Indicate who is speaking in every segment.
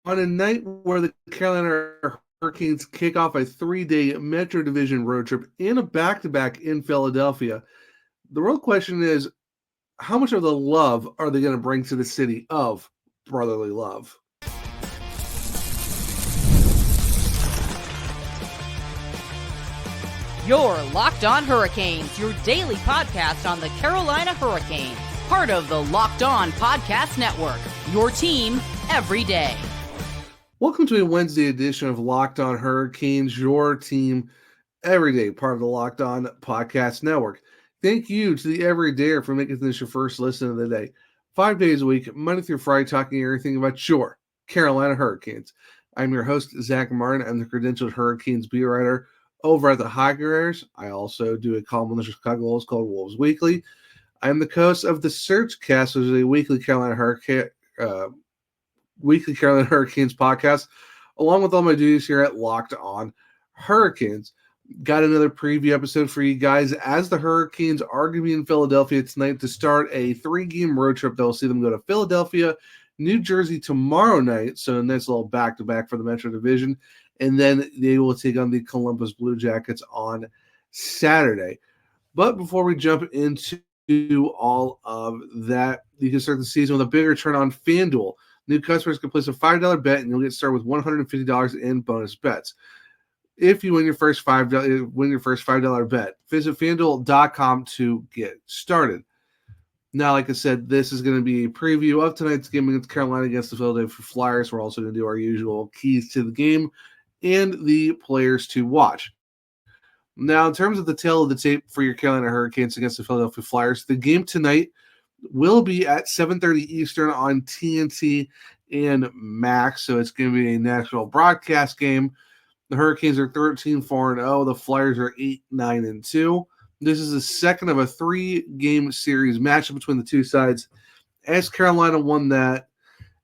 Speaker 1: On a night where the Carolina Hurricanes kick off a 3-day Metro Division road trip and a back-to-back in Philadelphia, the real question is, how much of the love are they going to bring to the city of brotherly love?
Speaker 2: You're Locked On Hurricanes, your daily podcast on the Carolina Hurricanes, part of the Locked On Podcast Network, your team every day.
Speaker 1: Welcome to a Wednesday edition of Locked On Hurricanes, your team every day, part of the Locked On Podcast Network. Thank you to the Everydayer for making this your first listen of the day. 5 days a week, Monday through Friday, talking everything about your Carolina Hurricanes. I'm your host, Zach Martin. I'm the credentialed Hurricanes beat writer over at the Hockey Writers. I also do a column on the Chicago Wolves called Wolves Weekly. I'm the co-host of the Searchcast, which is a weekly Carolina Hurricanes podcast, along with all my duties here at Locked On Hurricanes. Got another preview episode for you guys as the Hurricanes are going to be in Philadelphia tonight to start a 3-game road trip that will see them go to Philadelphia, New Jersey tomorrow night, so a nice little back-to-back for the Metro Division, and then they will take on the Columbus Blue Jackets on Saturday. But before we jump into all of that, you can start the season with a big return on FanDuel. New customers can place a $5 bet, and you'll get started with $150 in bonus bets. If you win your first $5 bet, visit FanDuel.com to get started. Now, like I said, this is going to be a preview of tonight's game against Carolina against the Philadelphia Flyers. We're also going to do our usual keys to the game and the players to watch. Now, in terms of the tail of the tape for your Carolina Hurricanes against the Philadelphia Flyers, the game tonight will be at 7:30 Eastern on TNT and Max, so it's going to be a national broadcast game. The Hurricanes are 13-4-0. The Flyers are 8-9-2. This is the second of a 3-game series matchup between the two sides, as Carolina won that.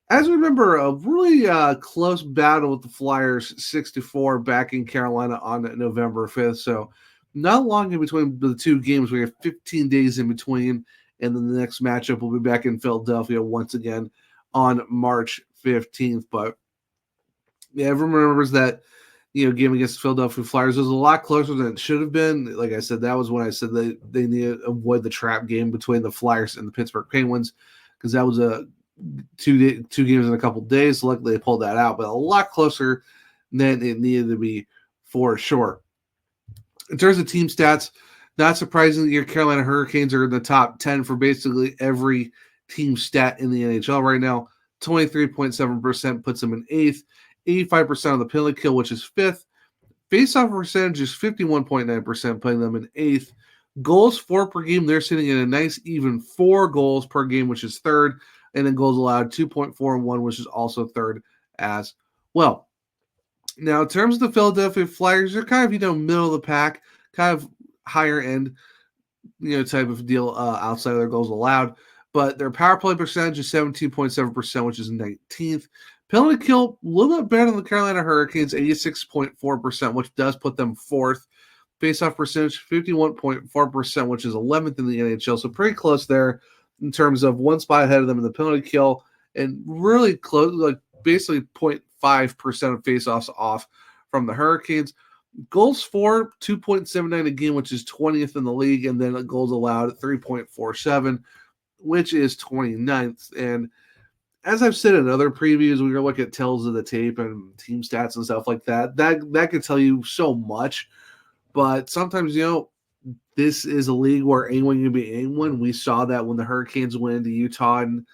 Speaker 1: As we remember, a really close battle with the Flyers, 6-4, back in Carolina on November 5th. So not long in between the two games. We have 15 days in between, and then the next matchup will be back in Philadelphia once again on March 15th. But yeah, everyone remembers that game against the Philadelphia Flyers was a lot closer than it should have been. Like I said, that was when I said that they need to avoid the trap game between the Flyers and the Pittsburgh Penguins, because that was a two games in a couple days. Luckily, they pulled that out, but a lot closer than it needed to be for sure. In terms of team stats, not surprisingly, your Carolina Hurricanes are in the top 10 for basically every team stat in the NHL right now. 23.7% puts them in 8th. 85% on the penalty kill, which is 5th. Face-off percentage is 51.9%, putting them in 8th. Goals for per game, they're sitting at a nice even 4 goals per game, which is 3rd. And then goals allowed, 2.41, which is also 3rd as well. Now, in terms of the Philadelphia Flyers, they're kind of, middle of the pack, kind of higher end, type of deal outside of their goals allowed. But their power play percentage is 17.7%, which is 19th. Penalty kill, a little bit better than the Carolina Hurricanes, 86.4%, which does put them 4th. Face-off percentage, 51.4%, which is 11th in the NHL. So pretty close there in terms of one spot ahead of them in the penalty kill, and really close, like basically 0.5% of face-offs off from the Hurricanes. Goals for, 2.79 a game, which is 20th in the league, and then goals allowed at 3.47, which is 29th. And as I've said in other previews, we're going to look at tells of the tape and team stats and stuff like that. That could tell you so much, but sometimes, this is a league where anyone can be anyone. We saw that when the Hurricanes went into Utah, and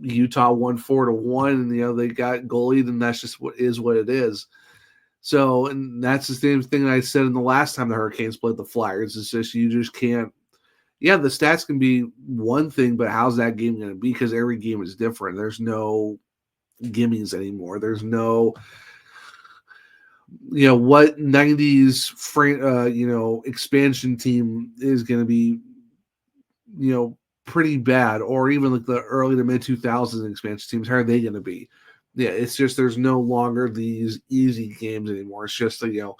Speaker 1: Utah won 4-1, and they got goalied, and that's just what it is. So, and that's the same thing I said in the last time the Hurricanes played the Flyers. It's just you just can't. Yeah, the stats can be one thing, but how's that game going to be? Because every game is different. There's no gimmies anymore. There's no, what 90s expansion team is going to be, pretty bad, or even like the early to mid 2000s expansion teams. How are they going to be? Yeah, it's just there's no longer these easy games anymore. It's just you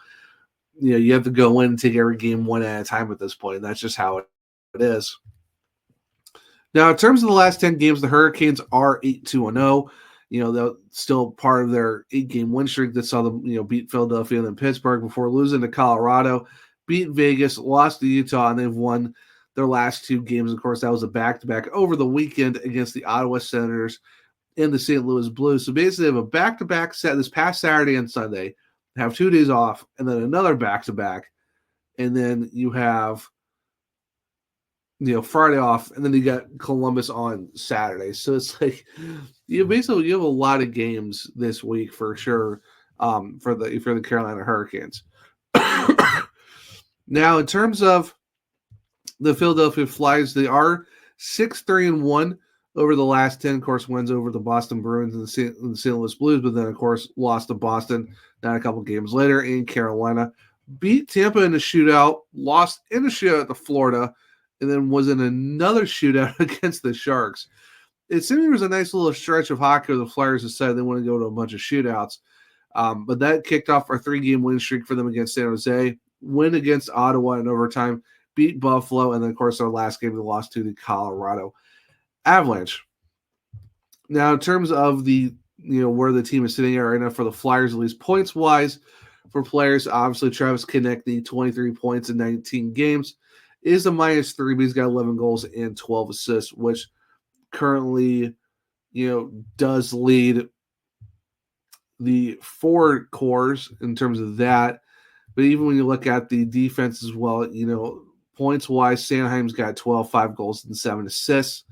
Speaker 1: have to go in and take every game one at a time at this point, and that's just how it is. Now, in terms of the last 10 games, the Hurricanes are 8-2-0. They're still part of their 8-game win streak that saw them, beat Philadelphia and then Pittsburgh before losing to Colorado, beat Vegas, lost to Utah, and they've won their last 2 games. Of course, that was a back-to-back over the weekend against the Ottawa Senators and the St. Louis Blues. So basically, they have a back-to-back set this past Saturday and Sunday, have 2 days off, and then another back-to-back, and then you have Friday off, and then you got Columbus on Saturday. So it's like you have a lot of games this week for sure for the Carolina Hurricanes. Now, in terms of the Philadelphia Flyers, they are 6-3-1 over the last 10. Of course, wins over the Boston Bruins and the St. Louis Blues, but then, of course, lost to Boston not a couple games later in Carolina. Beat Tampa in a shootout, lost in a shootout to Florida, and then was in another shootout against the Sharks. It seemed there was a nice little stretch of hockey where the Flyers decided they want to go to a bunch of shootouts. But that kicked off our 3-game win streak for them against San Jose, win against Ottawa in overtime, beat Buffalo, and then, of course, our last game, they lost to the Colorado Avalanche. Now, in terms of the where the team is sitting at right now for the Flyers, at least points-wise, for players, obviously Travis Konecny, 23 points in 19 games, is a -3, but he's got 11 goals and 12 assists, which currently, does lead the forward cores in terms of that. But even when you look at the defense as well, points-wise, Sanheim's got 12, 5 goals and 7 assists.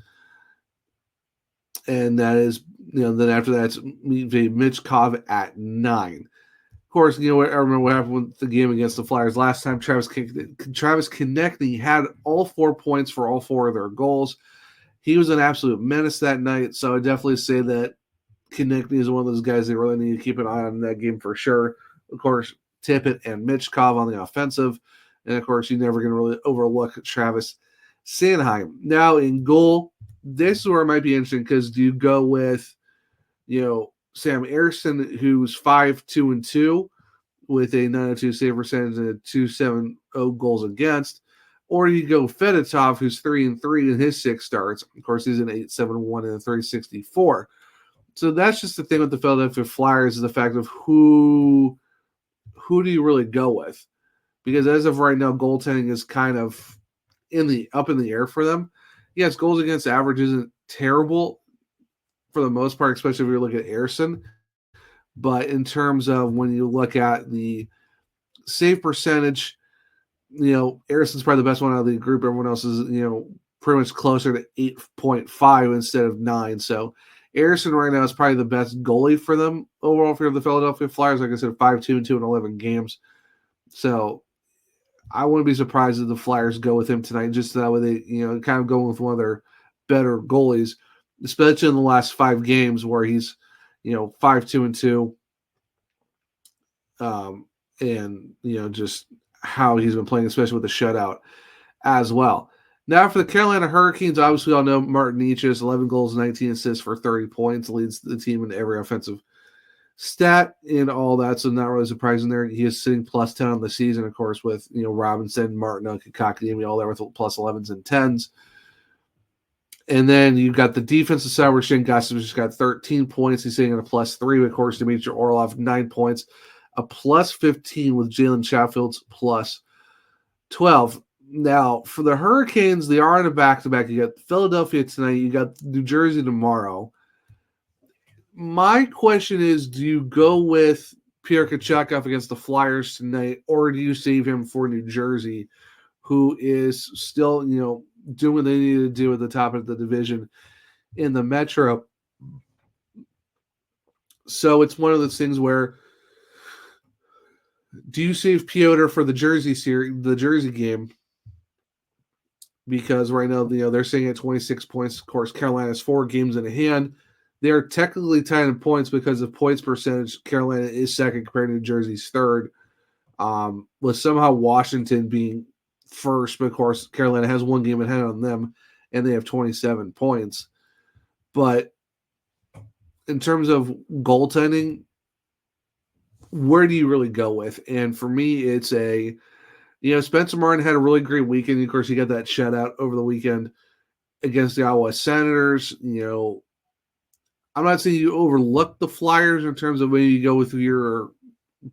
Speaker 1: And that is, then after that, it's Michkov at 9. Of course, I remember what happened with the game against the Flyers last time. Travis Konecny had all 4 points for all 4 of their goals. He was an absolute menace that night, so I definitely say that Konecny is one of those guys they really need to keep an eye on in that game for sure. Of course, Tippett and Michkov on the offensive, and of course, you're never going to really overlook Travis Sanheim. Now, in goal, this is where it might be interesting because do you go with, Sam Ersson, who's 5-2-2 with a 902 save percentage and a 270 goals against, or you go Fedotov, who's 3-3 in his 6 starts. Of course, he's an 871 and a 364. So that's just the thing with the Philadelphia Flyers is the fact of who do you really go with? Because as of right now, goaltending is kind of up in the air for them. Yes, goals against average isn't terrible for the most part, especially if you look at Ersson. But in terms of when you look at the save percentage, Ersson's probably the best one out of the group. Everyone else is, pretty much closer to 8.5 instead of 9. So Ersson right now is probably the best goalie for them overall for the Philadelphia Flyers. Like I said, 5-2-2 in 11 games. So I wouldn't be surprised if the Flyers go with him tonight, just that way they, kind of go with one of their better goalies, especially in the last 5 games where he's, 5-2-2. And, just how he's been playing, especially with the shutout as well. Now for the Carolina Hurricanes, obviously we all know Martin Necas, 11 goals, 19 assists for 30 points, leads the team in every offensive stat and all that, so not really surprising there. He is sitting plus 10 on the season, of course, with Robinson, Martin, Kakakiniemi, all there with plus 11s and 10s. And then you've got the defensive side where Shane Gostisbehere's got 13 points. He's sitting at a plus 3, of course, Dmitry Orlov, 9 points, a plus 15 with Jalen Chatfield's plus 12. Now, for the Hurricanes, they are in a back-to-back. You got Philadelphia tonight. You got New Jersey tomorrow. My question is, do you go with Pierre Kachakov against the Flyers tonight, or do you save him for New Jersey, who is still, doing what they need to do at the top of the division in the Metro? So it's one of those things where, do you save Piotr for the Jersey series, the Jersey game? Because right now, they're sitting at 26 points. Of course, Carolina's 4 games in hand. They are technically tied in points because of points percentage. Carolina is second compared to New Jersey's third, with somehow Washington being first. But of course, Carolina has 1 game ahead on them, and they have 27 points. But in terms of goaltending, where do you really go with? And for me, it's Spencer Martin had a really great weekend. Of course, he got that shutout over the weekend against the Ottawa Senators. I'm not saying you overlook the Flyers in terms of maybe you go with your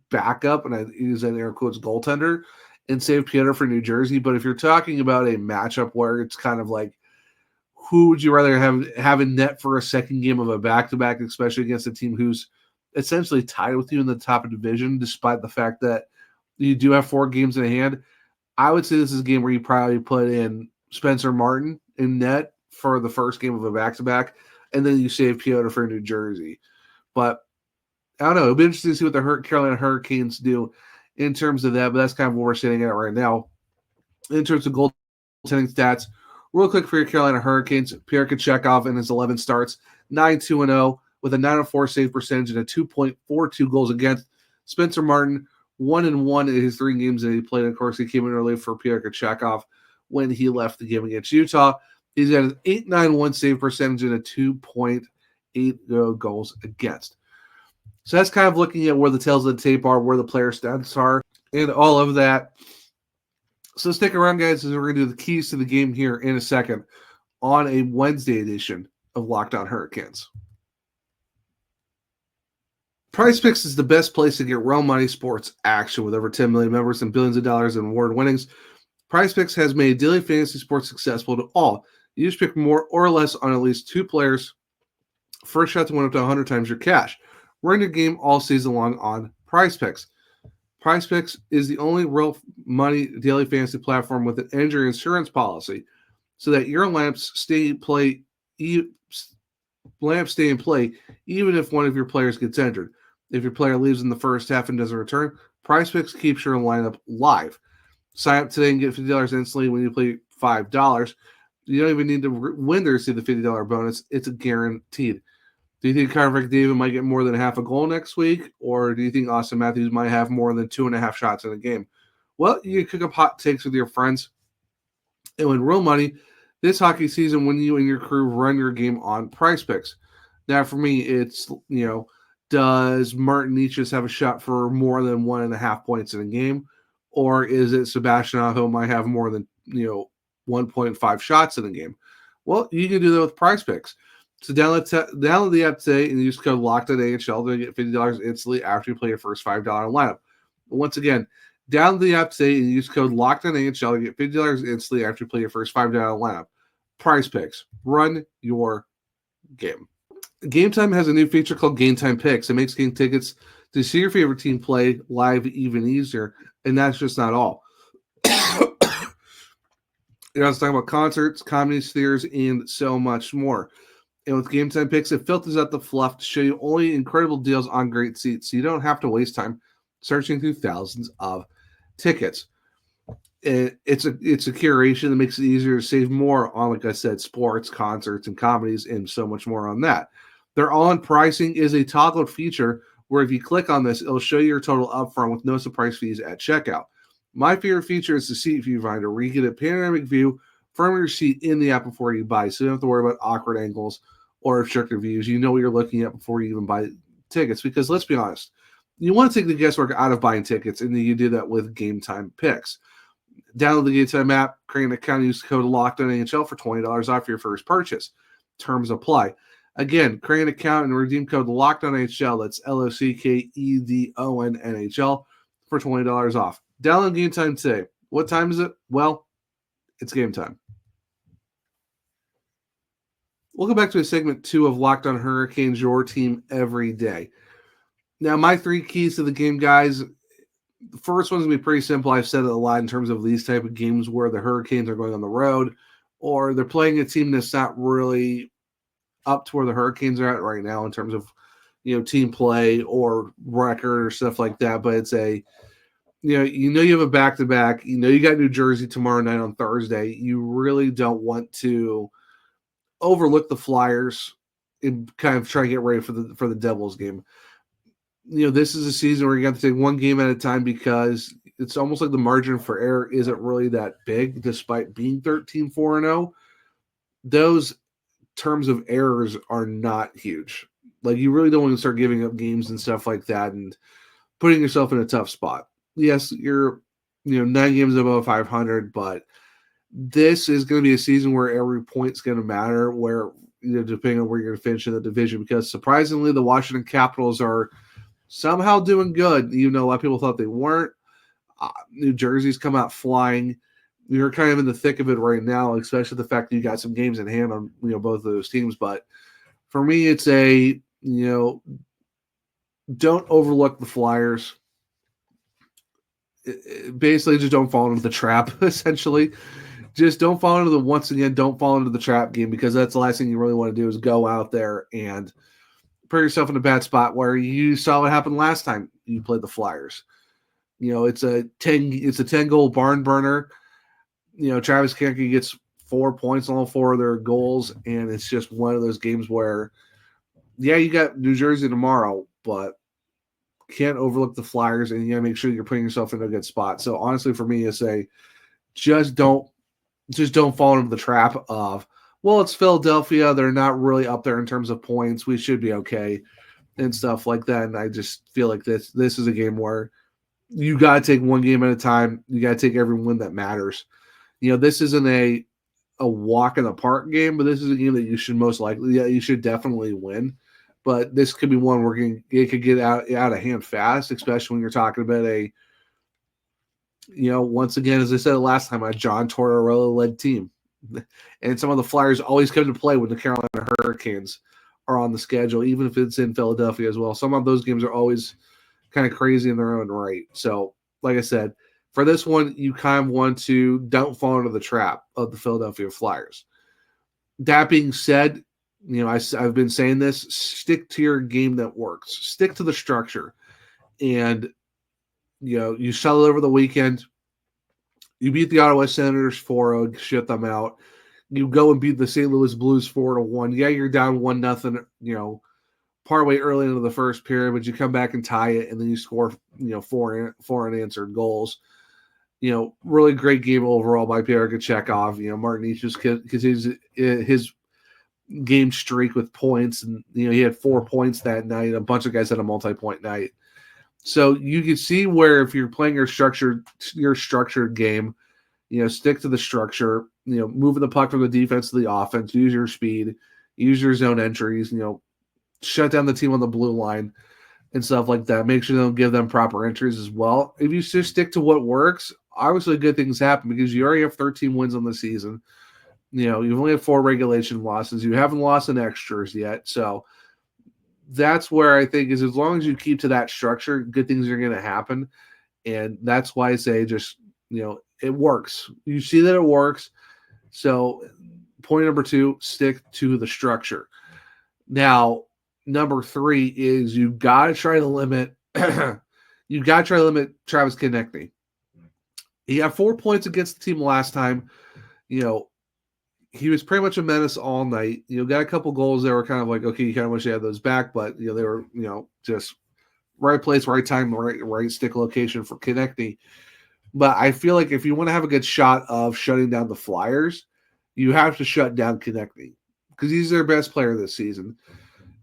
Speaker 1: backup, and I use that in air quotes, goaltender, and save Piotr for New Jersey. But if you're talking about a matchup where it's kind of like, who would you rather have in net for a second game of a back-to-back, especially against a team who's essentially tied with you in the top of division, despite the fact that you do have 4 games in hand? I would say this is a game where you probably put in Spencer Martin in net for the first game of a back-to-back, and then you save Piotr for New Jersey. But I don't know. It'll be interesting to see what the Carolina Hurricanes do in terms of that, but that's kind of where we're sitting at right now. In terms of goaltending stats, real quick for your Carolina Hurricanes, Pierre Kachekov in his 11 starts, 9-2-0 with a 904 save percentage and a 2.42 goals against. Spencer Martin, 1-1 in his 3 games that he played. Of course, he came in early for Pierre Kachekov when he left the game against Utah. He's got an 891 save percentage and a 2.8 goals against. So that's kind of looking at where the tails of the tape are, where the player stats are, and all of that. So stick around, guys, as we're going to do the keys to the game here in a second on a Wednesday edition of Locked On Hurricanes. PrizePicks is the best place to get real money sports action with over 10 million members and billions of dollars in award winnings. PrizePicks has made daily fantasy sports accessible to all. You just pick more or less on at least 2 players. First shot to win up to 100 times your cash. Run your game all season long on PrizePicks. PrizePicks is the only real money daily fantasy platform with an injury insurance policy, so that your lamps stay in play even if one of your players gets injured. If your player leaves in the first half and doesn't return, PrizePicks keeps your lineup live. Sign up today and get $50 instantly when you play $5. You don't even need to win to receive the $50 bonus. It's guaranteed. Do you think Connor McDavid might get more than half a goal next week? Or do you think Austin Matthews might have more than 2.5 shots in a game? Well, you can cook up hot takes with your friends and win real money this hockey season when you and your crew run your game on PrizePicks. Now, for me, it's, does Martin Necas have a shot for more than 1.5 points in a game? Or is it Sebastian Aho might have more than, 1.5 shots in a game? Well, you can do that with PrizePicks. So download the app today and use code LOCKEDONAHL to get $50 instantly after you play your first $5 lineup. But once again, download the app today and use code LOCKEDONAHL to get $50 instantly after you play your first $5 lineup. PrizePicks. Run your game. Gametime has a new feature called Gametime Picks. It makes game tickets to see your favorite team play live even easier, and that's just not all. It's talking about concerts, comedies, theaters, and so much more. And with Gametime Picks, it filters out the fluff to show you only incredible deals on great seats, so you don't have to waste time searching through thousands of tickets. It's a curation that makes it easier to save more on, like I said, sports, concerts, and comedies, and so much more on that. Their all-in pricing is a toggled feature where if you click on this, it'll show you your total upfront with no surprise fees at checkout. My favorite feature is the seat view finder, where you get a panoramic view from your seat in the app before you buy, so you don't have to worry about awkward angles or obstructive views. You know what you're looking at before you even buy tickets, because let's be honest, you want to take the guesswork out of buying tickets, and you do that with Gametime Picks. Download the Gametime app, create an account, use code LOCKEDONAHL for $20 off your first purchase. Terms apply. Again, create an account and redeem code LOCKEDONAHL, that's LOCKEDONNHL, for $20 off. Download Gametime today. What time is it? Well, it's game time. Welcome back to segment 2 of Locked On Hurricanes, your team every day. Now, my 3 keys to the game, guys. The first one's going to be pretty simple. I've said it a lot in terms of these type of games where the Hurricanes are going on the road or they're playing a team that's not really up to where the Hurricanes are at right now in terms of, team play or record or stuff like that. But it's you have a back-to-back. You got New Jersey tomorrow night on Thursday. You really don't want to overlook the Flyers and kind of try to get ready for the Devils game. This is a season where you got to take one game at a time because it's almost like the margin for error isn't really that big, despite being 13-4-0. Those terms of errors are not huge. Like, you really don't want to start giving up games and stuff like that and putting yourself in a tough spot. Yes, you're 9 games above 500, but this is going to be a season where every point's going to matter, where depending on where you're going to finish in the division, because surprisingly, the Washington Capitals are somehow doing good, even though a lot of people thought they weren't. New Jersey's come out flying. You're kind of in the thick of it right now, especially the fact that you got some games in hand on both of those teams. But for me, it's don't overlook the Flyers. Basically, just don't fall into the trap, essentially. Just don't fall into don't fall into the trap game, because that's the last thing you really want to do is go out there and put yourself in a bad spot where you saw what happened last time you played the Flyers. It's a 10-goal barn burner. Travis Konecny gets 4 points on all 4 of their goals, and it's just one of those games where, you got New Jersey tomorrow, but can't overlook the Flyers, and you gotta make sure you're putting yourself in a good spot. So honestly, for me, it's just don't fall into the trap of, well, it's Philadelphia, they're not really up there in terms of points, we should be okay, and stuff like that. And I just feel like this is a game where you got to take one game at a time. You got to take every win that matters. This isn't a walk in the park game, but this is a game that you should you should definitely win. But this could be one where it could get out of hand fast, especially when you're talking about once again, as I said last time, a John Tortorella-led team. And some of the Flyers always come to play when the Carolina Hurricanes are on the schedule, even if it's in Philadelphia as well. Some of those games are always kind of crazy in their own right. So, like I said, for this one, you kind of want to don't fall into the trap of the Philadelphia Flyers. That being said, I've been saying this, stick to your game that works. Stick to the structure. And, you settle over the weekend. You beat the Ottawa Senators 4-0, shut them out. You go and beat the St. Louis Blues 4-1. Yeah, you're down 1-0, partway early into the first period, but you come back and tie it, and then you score, 4 unanswered goals. Really great game overall by Pierre Gachekov. Martin just continues his game streak with points, and he had 4 points that night. A bunch of guys had a multi-point night. So you can see where if you're playing your structured game, stick to the structure, moving the puck from the defense to the offense, use your speed, use your zone entries, shut down the team on the blue line and stuff like that. Make sure they don't give them proper entries as well. If you just stick to what works, obviously good things happen, because you already have 13 wins on the season. You've only had 4 regulation losses. You haven't lost in extras yet. So that's where I think is, as long as you keep to that structure, good things are going to happen. And that's why I say just, it works. You see that it works. So point number 2, stick to the structure. Now, number 3 is you got to try to limit Travis Konecny. He had 4 points against the team last time. He was pretty much a menace all night. Got a couple goals that were kind of like, okay, you kind of wish you had those back, but they were, just right place, right time, right stick location for Konecny. But I feel like if you want to have a good shot of shutting down the Flyers, you have to shut down Konecny, because he's their best player this season.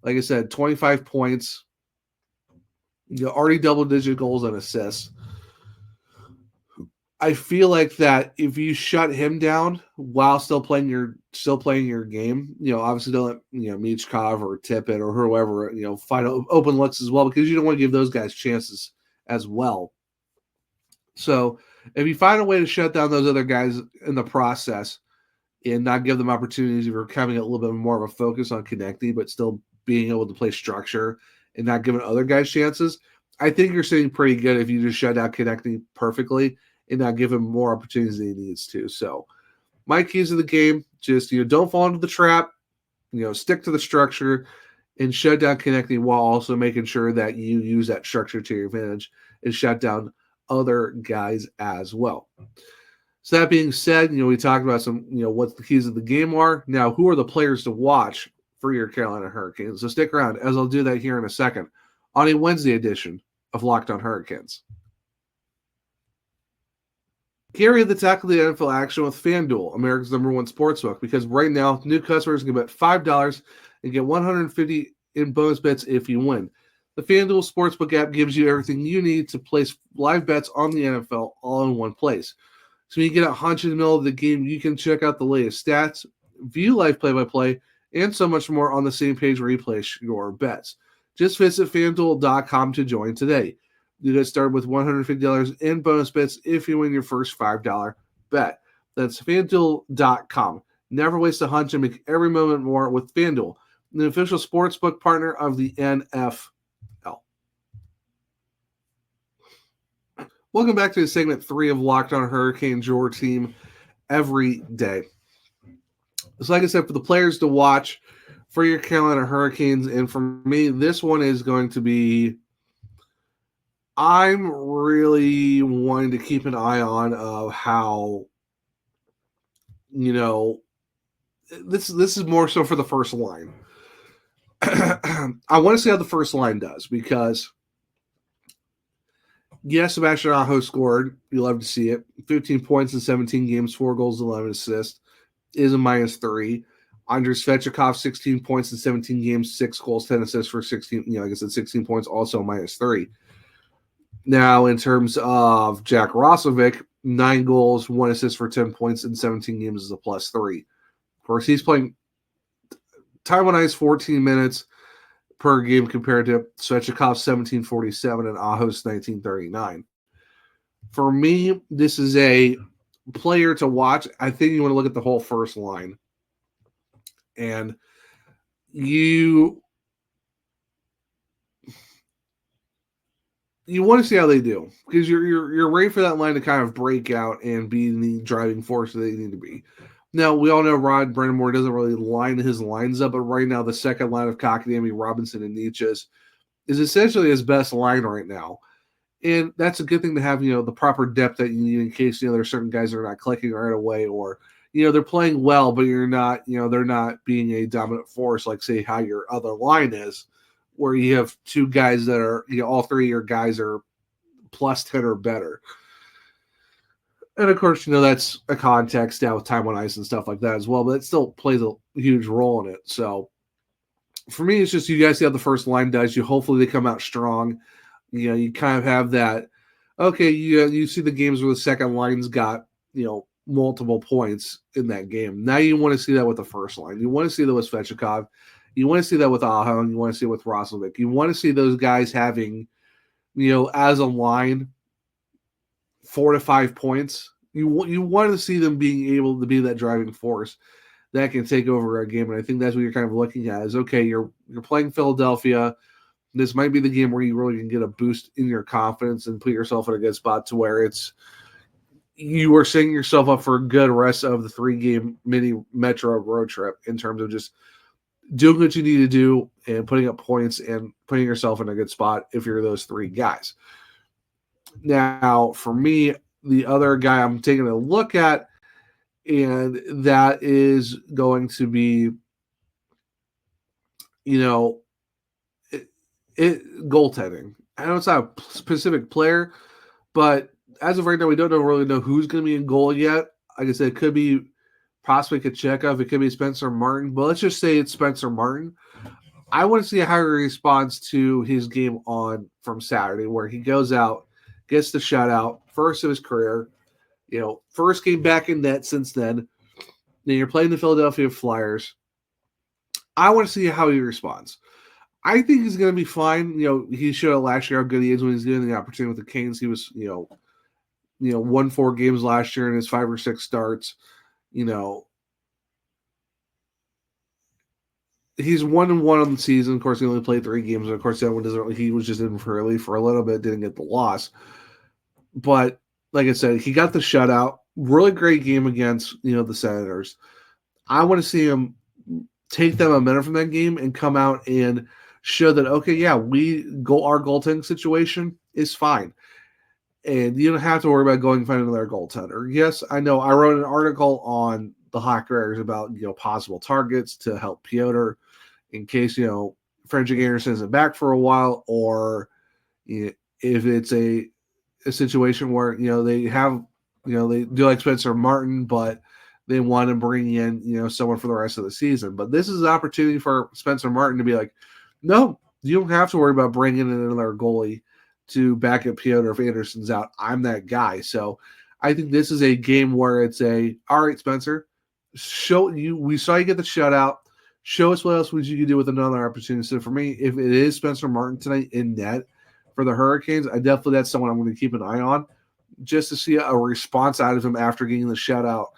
Speaker 1: Like I said, 25 points, already double-digit goals and assists. I feel like that if you shut him down while still playing your game, obviously don't let Michkov or Tippett or whoever find open looks as well, because you don't want to give those guys chances as well. So if you find a way to shut down those other guys in the process and not give them opportunities, if you're having a little bit more of a focus on Konecny, but still being able to play structure and not giving other guys chances, I think you're sitting pretty good if you just shut down Konecny perfectly and not give him more opportunities than he needs to. So my keys of the game, just, don't fall into the trap, stick to the structure and shut down Konecny, while also making sure that you use that structure to your advantage and shut down other guys as well. So that being said, we talked about some, what the keys of the game are. Now, who are the players to watch for your Carolina Hurricanes? So stick around, as I'll do that here in a second on a Wednesday edition of Locked On Hurricanes. Carry the tackle the NFL action with FanDuel, America's #1 sportsbook, because right now, new customers can bet $5 and get $150 in bonus bets if you win. The FanDuel Sportsbook app gives you everything you need to place live bets on the NFL all in one place. So when you get a hunch in the middle of the game, you can check out the latest stats, view live play-by-play, and so much more on the same page where you place your bets. Just visit FanDuel.com to join today. You get started with $150 in bonus bets if you win your first $5 bet. That's FanDuel.com. Never waste a hunch and make every moment more with FanDuel, the official sportsbook partner of the NFL. Welcome back to segment 3 of Locked On Hurricanes, your team every day. So like I said, for the players to watch for your Carolina Hurricanes, and for me, this one is going to be, I'm really wanting to keep an eye on of how, this is more so for the first line. I want to see how the first line does because, yes, Sebastian Aho scored. You love to see it. 15 points in 17 games, 4 goals, 11 assists, is a -3. Andrei Svechnikov, 16 points in 17 games, 6 goals, 10 assists for 16, like I said, 16 points, also -3. Now, in terms of Jack Roslovic, 9 goals, 1 assist for 10 points in 17 games is a +3. Of course, he's playing time on ice 14 minutes per game compared to Svechnikov's 17:47 and Aho's 19:39. For me, this is a player to watch. I think you want to look at the whole first line. And you want to see how they do because you're ready for that line to kind of break out and be the driving force that they need to be. Now, we all know Rod Brind'Amour doesn't really line his lines up, but right now the second line of Kotkaniemi, Robinson, and Nietzsche is essentially his best line right now. And that's a good thing to have, the proper depth that you need in case, there's certain guys that are not clicking right away or, they're playing well, but you're not, they're not being a dominant force like, say, how your other line is, where you have 2 guys that are, all 3 of your guys are +10 or better. And, of course, that's a context now with time on ice and stuff like that as well, but it still plays a huge role in it. So, for me, it's just you guys see how the first line does. Hopefully they come out strong. You kind of have that, okay, you see the games where the second line's got, multiple points in that game. Now you want to see that with the first line. You want to see that with Svechnikov. You want to see that with Aho, and you want to see it with Roslovic. You want to see those guys having, as a line, 4 to 5 points. You want to see them being able to be that driving force that can take over a game. And I think that's what you're kind of looking at is, okay, you're playing Philadelphia. This might be the game where you really can get a boost in your confidence and put yourself in a good spot to where you are setting yourself up for a good rest of the 3-game mini Metro road trip in terms of just doing what you need to do and putting up points and putting yourself in a good spot if you're those 3 guys. Now, for me, the other guy I'm taking a look at, and that is going to be, goaltending. I know it's not a specific player, but as of right now, we don't really know who's going to be in goal yet. Like I said, it could be possibly Kochetkov. It could be Spencer Martin. But let's just say it's Spencer Martin. I want to see how he responds to his game from Saturday, where he goes out, gets the shutout, first of his career. First game back in net since then. Then you're playing the Philadelphia Flyers. I want to see how he responds. I think he's going to be fine. He showed last year how good he is when he's given the opportunity with the Canes. He was, won 4 games last year in his 5 or 6 starts. He's 1-1 on the season. Of course, he only played 3 games. Of course, that one doesn't. He was just in for relief for a little bit. Didn't get the loss, but like I said, he got the shutout. Really great game against the Senators. I want to see him take them a minute from that game and come out and show that, okay, yeah, our goaltending situation is fine. And you don't have to worry about going and finding another goaltender. Yes, I know I wrote an article on the Hockey Writers about, possible targets to help Piotr in case, Frederick Anderson isn't back for a while, or if it's a situation where, they have, they do like Spencer Martin, but they want to bring in, someone for the rest of the season. But this is an opportunity for Spencer Martin to be like, no, you don't have to worry about bringing in another goalie to back up Piotr if Anderson's out. I'm that guy. So I think this is a game where it's all right, Spencer, we saw you get the shutout. Show us what else would you do with another opportunity. So for me, if it is Spencer Martin tonight in net for the Hurricanes, that's someone I'm going to keep an eye on just to see a response out of him after getting the shutout,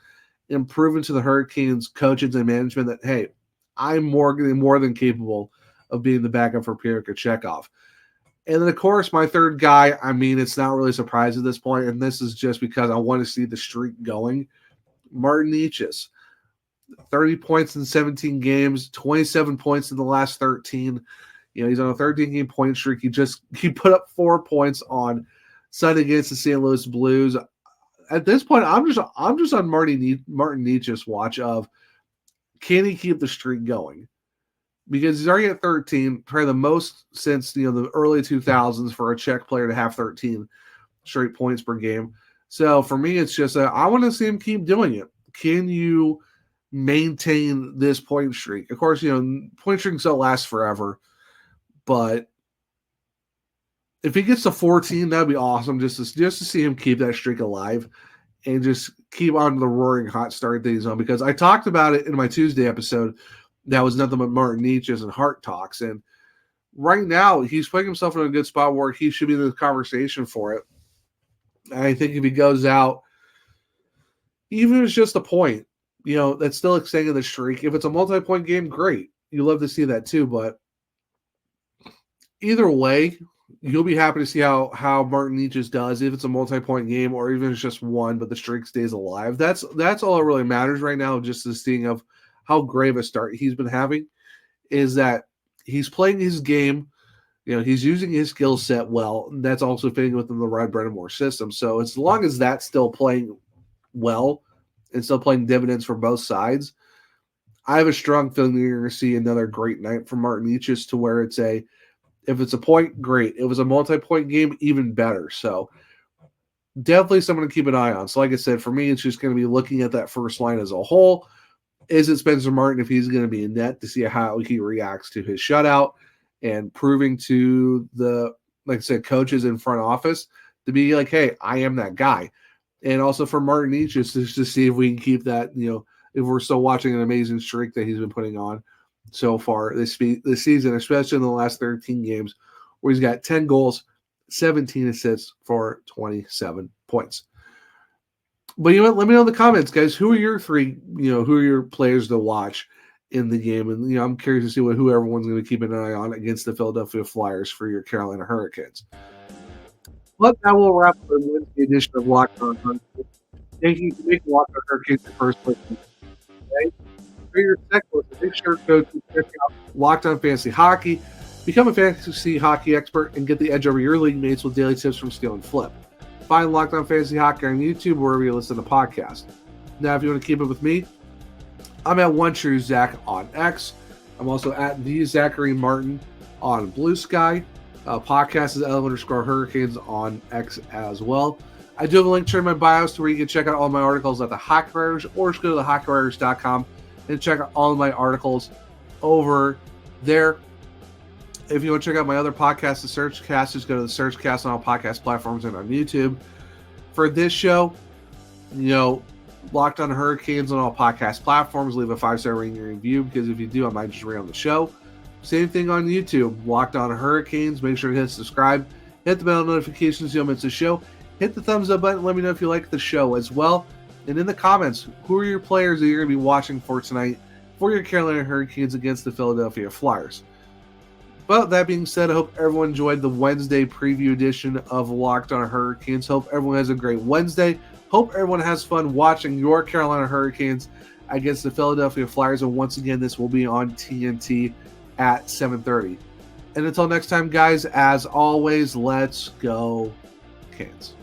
Speaker 1: and proving to the Hurricanes coaches and management that, hey, I'm more than capable of being the backup for Pierre Kochetkov. And then, of course, my third guy, it's not really a surprise at this point, and this is just because I want to see the streak going. Martin Necas, 30 points in 17 games, 27 points in the last 13. He's on a 13-game point streak. He put up 4 points on Sunday against the St. Louis Blues. At this point, I'm just on Martin Necas' watch of, can he keep the streak going? Because he's already at 13, probably the most since the early 2000s for a Czech player to have 13 straight points per game. So for me, it's just I want to see him keep doing it. Can you maintain this point streak? Of course, point streaks don't last forever, but if he gets to 14, that'd be awesome. Just to see him keep that streak alive and just keep on the roaring hot start that he's on. Because I talked about it in my Tuesday episode. That was nothing but Martin Necas and Hart talks. And right now, he's putting himself in a good spot where he should be in the conversation for it. I think if he goes out, even if it's just a point, that's still extending the streak. If it's a multi-point game, great. You love to see that too. But either way, you'll be happy to see how Martin Necas does, if it's a multi-point game or even if it's just one, but the streak stays alive. That's all that really matters right now, just the seeing of how great of a start he's been having, is that he's playing his game. He's using his skill set well. That's also fitting within the Rod Brennamore system. So as long as that's still playing well and still playing dividends for both sides, I have a strong feeling that you're going to see another great night from Martin Necas, to where if it's a point, great. If it's a multi-point game, even better. So definitely someone to keep an eye on. So like I said, for me, it's just going to be looking at that first line as a whole. Is it Spencer Martin, if he's going to be in net, to see how he reacts to his shutout, and proving to the, like I said, coaches in front office to be like, hey, I am that guy. And also for Martin Necas, just to see if we can keep that, if we're still watching an amazing streak that he's been putting on so far this season, especially in the last 13 games, where he's got 10 goals, 17 assists for 27 points. But let me know in the comments, guys, who are your three, who are your players to watch in the game? And, I'm curious to see who everyone's going to keep an eye on against the Philadelphia Flyers for your Carolina Hurricanes. But that will wrap up the Wednesday edition of Locked On Hurricanes. Thank you for making Locked On Hurricanes the first place today. For your second listen, make sure to check out Locked On Fantasy Hockey. Become a fantasy hockey expert and get the edge over your league mates with daily tips from Steal and Flip. Find Locked On Fantasy Hockey on YouTube, wherever you listen to podcasts. Now, if you want to keep up with me, I'm at OneTrueZach on X. I'm also at the Zachary Martin on Blue Sky. Podcast is @L_Hurricanes on X as well. I do have a link to in my bios to where you can check out all my articles at the Hockey Writers, or just go to thehockeywriters.com and check out all of my articles over there. If you want to check out my other podcast, The Searchcast, just go to the Searchcast on all podcast platforms and on YouTube. For this show, Locked On Hurricanes on all podcast platforms. Leave a 5-star rating and review, because if you do, I might just read on the show. Same thing on YouTube, Locked On Hurricanes. Make sure to hit subscribe. Hit the bell notifications so you don't miss the show. Hit the thumbs up button. Let me know if you like the show as well. And in the comments, who are your players that you're going to be watching for tonight for your Carolina Hurricanes against the Philadelphia Flyers? But that being said, I hope everyone enjoyed the Wednesday preview edition of Locked On Hurricanes. Hope everyone has a great Wednesday. Hope everyone has fun watching your Carolina Hurricanes against the Philadelphia Flyers. And once again, this will be on TNT at 7:30. And until next time, guys, as always, let's go Canes.